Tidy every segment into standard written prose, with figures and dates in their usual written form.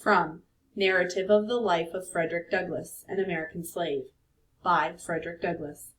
From Narrative of the Life of Frederick Douglass, an American Slave, by Frederick Douglass.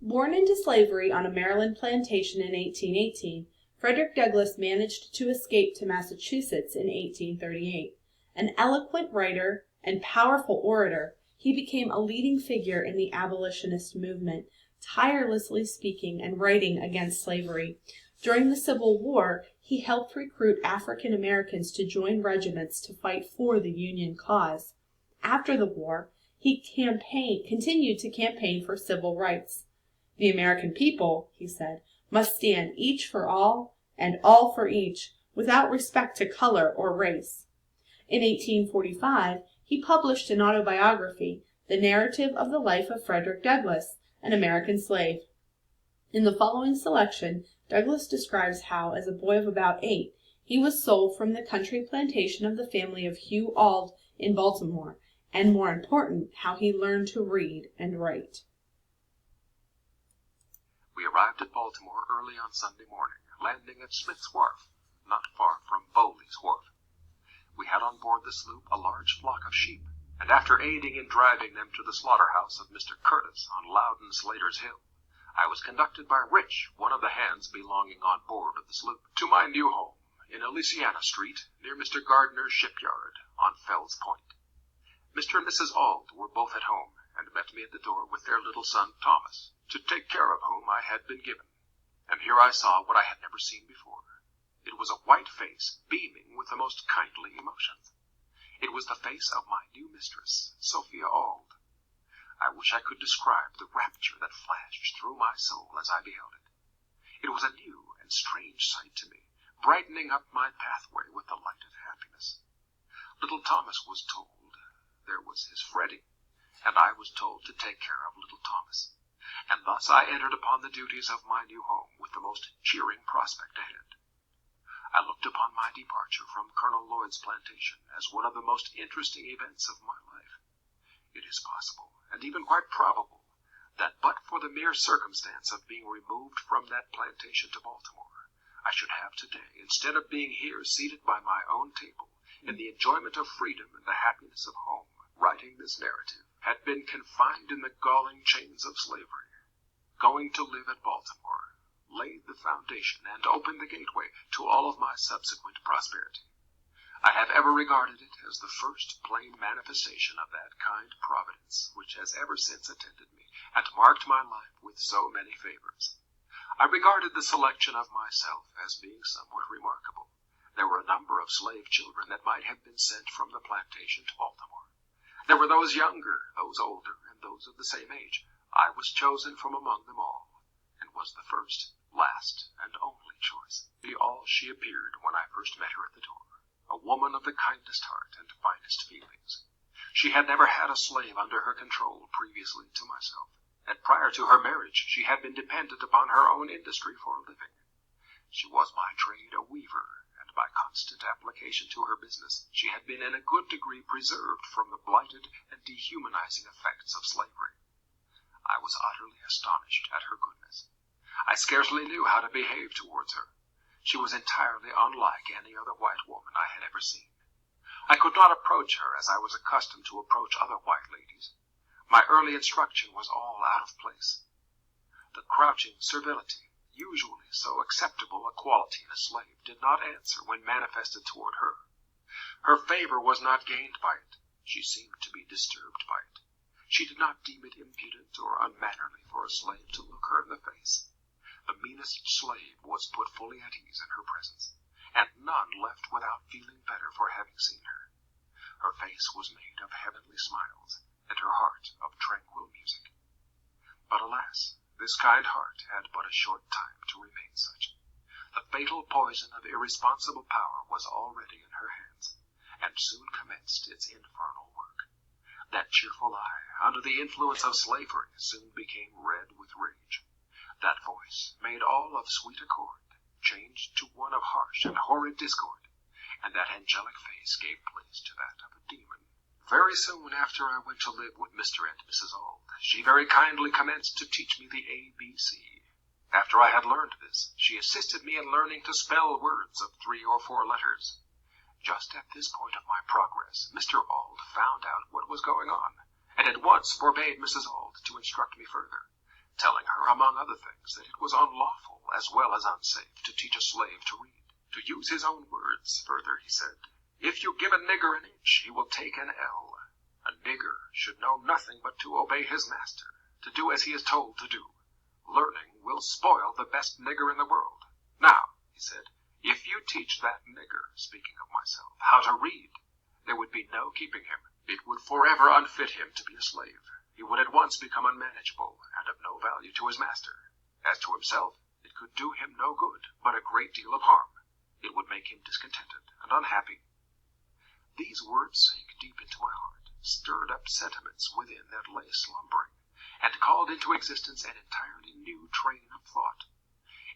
Born into slavery on a Maryland plantation in 1818, Frederick Douglass managed to escape to Massachusetts in 1838. An eloquent writer and powerful orator, he became a leading figure in the abolitionist movement, tirelessly speaking and writing against slavery. During the Civil War, he helped recruit African Americans to join regiments to fight for the Union cause. After the war, he continued to campaign for civil rights. The American people, he said, must stand each for all and all for each, without respect to color or race. In 1845, he published an autobiography, The Narrative of the Life of Frederick Douglass, an American Slave. In the following selection, Douglass describes how, as a boy of about 8, he was sold from the country plantation of the family of Hugh Auld in Baltimore, and more important, how he learned to read and write. We arrived at Baltimore early on Sunday morning, landing at Smith's Wharf, not far from Bowley's Wharf. We had on board the sloop a large flock of sheep, and after aiding in driving them to the slaughterhouse of Mr. Curtis on Loudon Slater's Hill, I was conducted by Rich, one of the hands belonging on board of the sloop, to my new home in Elysiana Street, near Mr. Gardner's shipyard on Fells Point. Mr. and Mrs. Auld were both at home, and met me at the door with their little son Thomas, to take care of whom I had been given. And here I saw what I had never seen before. It was a white face, beaming with the most kindly emotions. It was the face of my new mistress, Sophia Auld. I wish I could describe the rapture that flashed through my soul as I beheld it. It was a new and strange sight to me, brightening up my pathway with the light of happiness. Little Thomas was told there was his Freddie, and I was told to take care of little Thomas. And thus I entered upon the duties of my new home with the most cheering prospect ahead. I looked upon my departure from Colonel Lloyd's plantation as one of the most interesting events of my life. It is possible, and even quite probable, that but for the mere circumstance of being removed from that plantation to Baltimore, I should have today, instead of being here seated by my own table, in the enjoyment of freedom and the happiness of home, writing this narrative, had been confined in the galling chains of slavery. Going to live at Baltimore laid the foundation and opened the gateway to all of my subsequent prosperity. I have ever regarded it as the first plain manifestation of that kind providence which has ever since attended me and marked my life with so many favors. I regarded the selection of myself as being somewhat remarkable. There were a number of slave children that might have been sent from the plantation to Baltimore. There were those younger, those older, and those of the same age. I was chosen from among them all, and was the first, last, and only choice. Be all she appeared when I first met her at the door, a woman of the kindest heart and finest feelings. She had never had a slave under her control previously to myself, and prior to her marriage she had been dependent upon her own industry for a living. She was by trade a weaver, and by constant application to her business she had been in a good degree preserved from the blighted and dehumanizing effects of slavery. I was utterly astonished at her goodness. I scarcely knew how to behave towards her. She was entirely unlike any other white woman I had ever seen. I could not approach her as I was accustomed to approach other white ladies. My early instruction was all out of place. The crouching servility, usually so acceptable a quality in a slave, did not answer when manifested toward her. Her favor was not gained by it. She seemed to be disturbed by it. She did not deem it impudent or unmannerly for a slave to look her in the face. The meanest slave was put fully at ease in her presence, and none left without feeling better for having seen her. Her face was made of heavenly smiles, and her heart of tranquil music. But alas, this kind heart had but a short time to remain such. The fatal poison of irresponsible power was already in her hands, and soon commenced its infernal work. That cheerful eye, under the influence of slavery, soon became red with rage. That voice, made all of sweet accord, changed to one of harsh and horrid discord, and that angelic face gave place to that of a demon. Very soon after I went to live with Mr. and Mrs. Auld, she very kindly commenced to teach me the ABC. After I had learned this, she assisted me in learning to spell words of 3 or 4 letters. Just at this point of my progress, Mr. Auld found out what was going on, and at once forbade Mrs. Auld to instruct me further, telling her, among other things, that it was unlawful as well as unsafe to teach a slave to read. To use his own words, further, he said, "If you give a nigger an inch, he will take an ell. A nigger should know nothing but to obey his master, to do as he is told to do. Learning will spoil the best nigger in the world. Now," he said, "if you teach that nigger," speaking of myself, "how to read, there would be no keeping him. It would forever unfit him to be a slave. He would at once become unmanageable and of no value to his master. As to himself, it could do him no good, but a great deal of harm. It would make him discontented and unhappy." These words sank deep into my heart, stirred up sentiments within that lay slumbering, and called into existence an entirely new train of thought.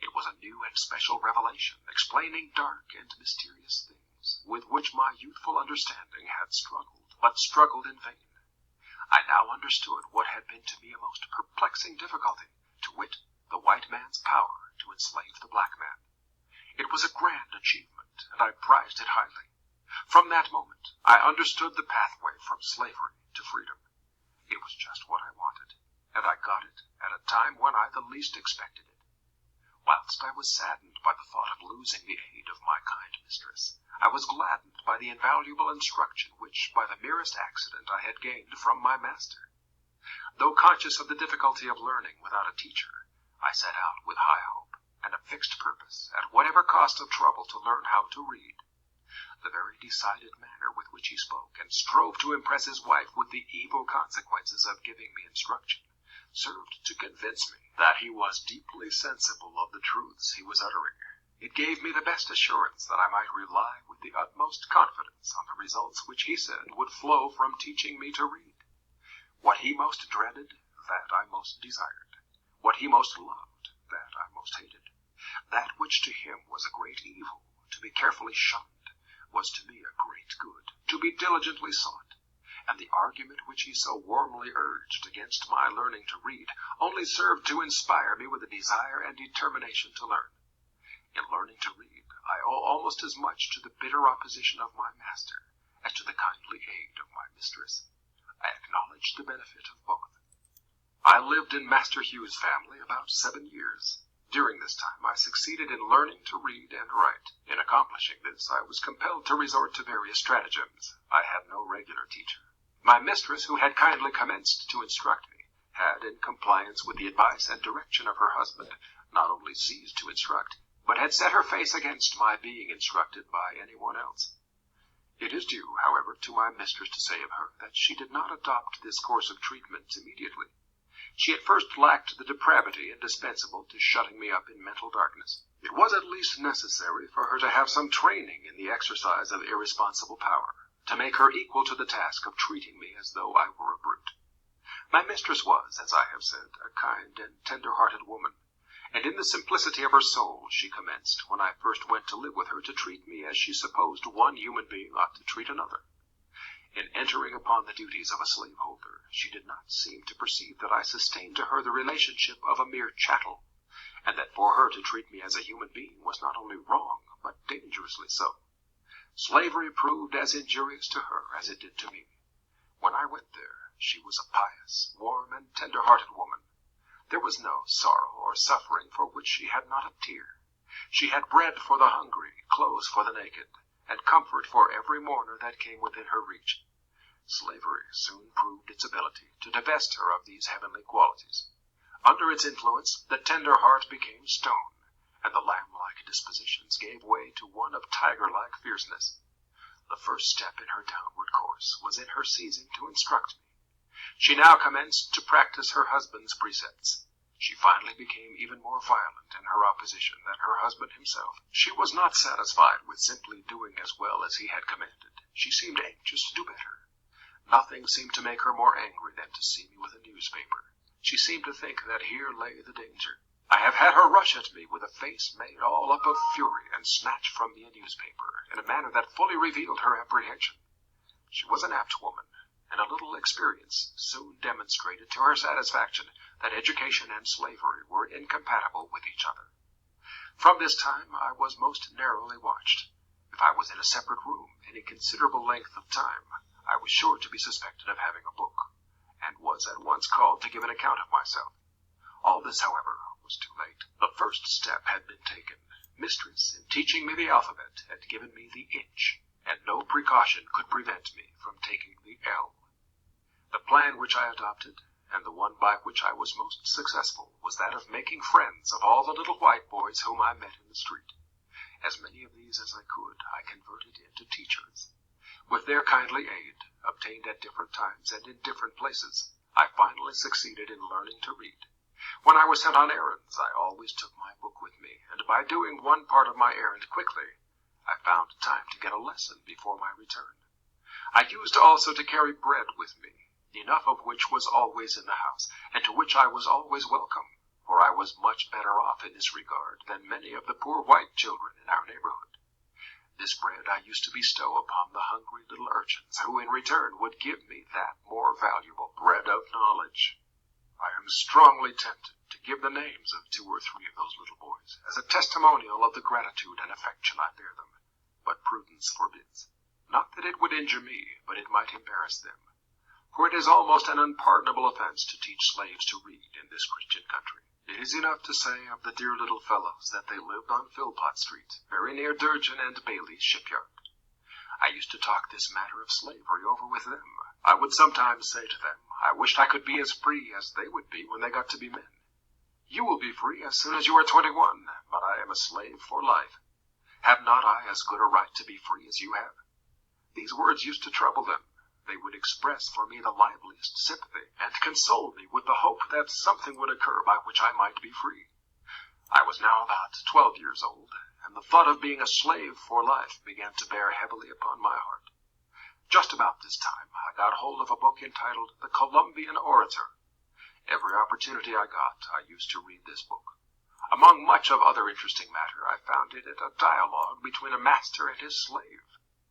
It was a new and special revelation, explaining dark and mysterious things, with which my youthful understanding had struggled, but struggled in vain. I now understood what had been to me a most perplexing difficulty, to wit, the white man's power to enslave the black man. It was a grand achievement, and I prized it highly. From that moment, I understood the pathway from slavery to freedom. It was just what I wanted, and I got it at a time when I the least expected it. Whilst I was saddened by the thought of losing the aid of my kind mistress, I was gladdened by the invaluable instruction which, by the merest accident, I had gained from my master. Though conscious of the difficulty of learning without a teacher, I set out with high hope and a fixed purpose, at whatever cost of trouble, to learn how to read. The very decided manner with which he spoke, and strove to impress his wife with the evil consequences of giving me instruction, served to convince me that he was deeply sensible of the truths he was uttering. It gave me the best assurance that I might rely with the utmost confidence on the results which he said would flow from teaching me to read. What he most dreaded, that I most desired. What he most loved, that I most hated. That which to him was a great evil, to be carefully shunned, was to me a great good, to be diligently sought. And the argument which he so warmly urged against my learning to read only served to inspire me with a desire and determination to learn. In learning to read, I owe almost as much to the bitter opposition of my master as to the kindly aid of my mistress. I acknowledge the benefit of both. I lived in Master Hugh's family about 7 years. During this time I succeeded in learning to read and write. In accomplishing this, I was compelled to resort to various stratagems. I had no regular teacher. My mistress, who had kindly commenced to instruct me, had, in compliance with the advice and direction of her husband, not only ceased to instruct, but had set her face against my being instructed by anyone else. It is due, however, to my mistress to say of her that she did not adopt this course of treatment immediately. She at first lacked the depravity indispensable to shutting me up in mental darkness. It was at least necessary for her to have some training in the exercise of irresponsible power, to make her equal to the task of treating me as though I were a brute. My mistress was, as I have said, a kind and tender-hearted woman, and in the simplicity of her soul she commenced, when I first went to live with her, to treat me as she supposed one human being ought to treat another. In entering upon the duties of a slaveholder, she did not seem to perceive that I sustained to her the relationship of a mere chattel, and that for her to treat me as a human being was not only wrong, but dangerously so. Slavery proved as injurious to her as it did to me. When I went there, she was a pious, warm, and tender-hearted woman. There was no sorrow or suffering for which she had not a tear. She had bread for the hungry, clothes for the naked, and comfort for every mourner that came within her reach. Slavery soon proved its ability to divest her of these heavenly qualities. Under its influence, the tender heart became stone, and the lamb-like dispositions gave way to one of tiger-like fierceness. The first step in her downward course was in her ceasing to instruct me. She now commenced to practice her husband's precepts. She finally became even more violent in her opposition than her husband himself. She was not satisfied with simply doing as well as he had commanded. She seemed anxious to do better. Nothing seemed to make her more angry than to see me with a newspaper. She seemed to think that here lay the danger. I have had her rush at me with a face made all up of fury, and snatch from me a newspaper in a manner that fully revealed her apprehension. She was an apt woman, and a little experience soon demonstrated to her satisfaction that education and slavery were incompatible with each other. From this time I was most narrowly watched. If I was in a separate room any considerable length of time, I was sure to be suspected of having a book, and was at once called to give an account of myself. All this, however, was too late. The first step had been taken. Mistress, in teaching me the alphabet, had given me the inch, and no precaution could prevent me from taking the L. The plan which I adopted, and the one by which I was most successful, was that of making friends of all the little white boys whom I met in the street. As many of these as I could, I converted into teachers. With their kindly aid, obtained at different times and in different places, I finally succeeded in learning to read. When I was sent on errands, I always took my book with me, and by doing one part of my errand quickly, I found time to get a lesson before my return. I used also to carry bread with me, enough of which was always in the house, and to which I was always welcome, for I was much better off in this regard than many of the poor white children in our neighborhood. This bread I used to bestow upon the hungry little urchins, who in return would give me that more valuable bread of knowledge. I am strongly tempted to give the names of 2 or 3 of those little boys, as a testimonial of the gratitude and affection I bear them, but prudence forbids. Not that it would injure me, but it might embarrass them, for it is almost an unpardonable offense to teach slaves to read in this Christian country. It is enough to say of the dear little fellows that they lived on Philpott Street, very near Durgin and Bailey's shipyard. I used to talk this matter of slavery over with them. I would sometimes say to them, I wished I could be as free as they would be when they got to be men. You will be free as soon as you are 21, but I am a slave for life. Have not I as good a right to be free as you have? These words used to trouble them. They would express for me the liveliest sympathy, and console me with the hope that something would occur by which I might be free. I was now about 12 years old, and the thought of being a slave for life began to bear heavily upon my heart. Just about this time, I got hold of a book entitled The Columbian Orator. Every opportunity I got, I used to read this book. Among much of other interesting matter, I found in it a dialogue between a master and his slave.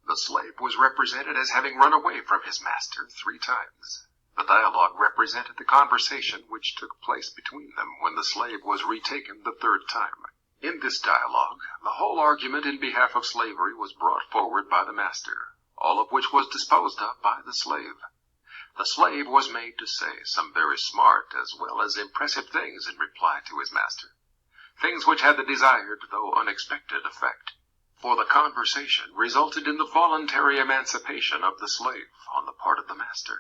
The slave was represented as having run away from his master 3 times. The dialogue represented the conversation which took place between them when the slave was retaken the 3rd time. In this dialogue, the whole argument in behalf of slavery was brought forward by the master, all of which was disposed of by the slave. The slave was made to say some very smart as well as impressive things in reply to his master, things which had the desired though unexpected effect, for the conversation resulted in the voluntary emancipation of the slave on the part of the master.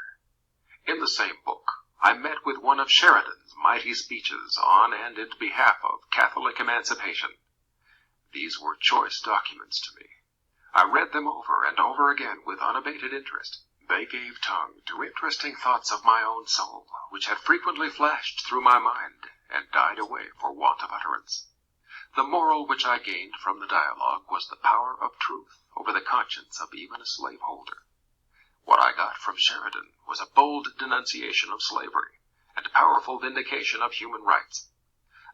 In the same book, I met with one of Sheridan's mighty speeches on and in behalf of Catholic emancipation. These were choice documents to me. I read them over and over again with unabated interest. They gave tongue to interesting thoughts of my own soul, which had frequently flashed through my mind and died away for want of utterance. The moral which I gained from the dialogue was the power of truth over the conscience of even a slaveholder. What I got from Sheridan was a bold denunciation of slavery and a powerful vindication of human rights.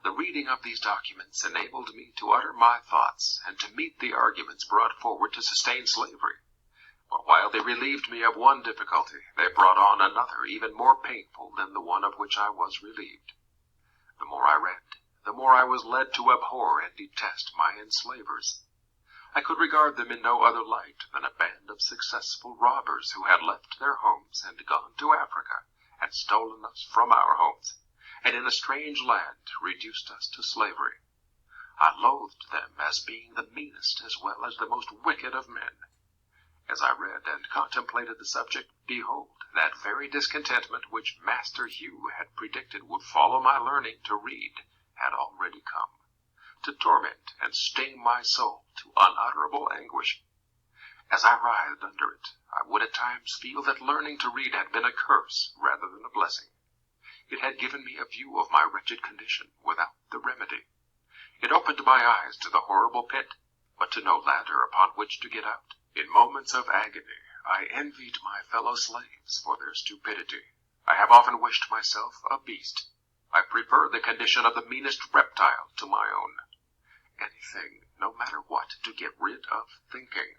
The reading of these documents enabled me to utter my thoughts and to meet the arguments brought forward to sustain slavery. But while they relieved me of one difficulty, they brought on another even more painful than the one of which I was relieved. The more I read, the more I was led to abhor and detest my enslavers. I could regard them in no other light than a band of successful robbers who had left their homes and gone to Africa and stolen us from our homes, and in a strange land reduced us to slavery. I loathed them as being the meanest as well as the most wicked of men. As I read and contemplated the subject, behold, that very discontentment which Master Hugh had predicted would follow my learning to read had already come, to torment and sting my soul to unutterable anguish. As I writhed under it, I would at times feel that learning to read had been a curse rather than a blessing. It had given me a view of my wretched condition without the remedy. It opened my eyes to the horrible pit, but to no ladder upon which to get out. In moments of agony, I envied my fellow slaves for their stupidity. I have often wished myself a beast. I preferred the condition of the meanest reptile to my own. Anything, no matter what, to get rid of thinking.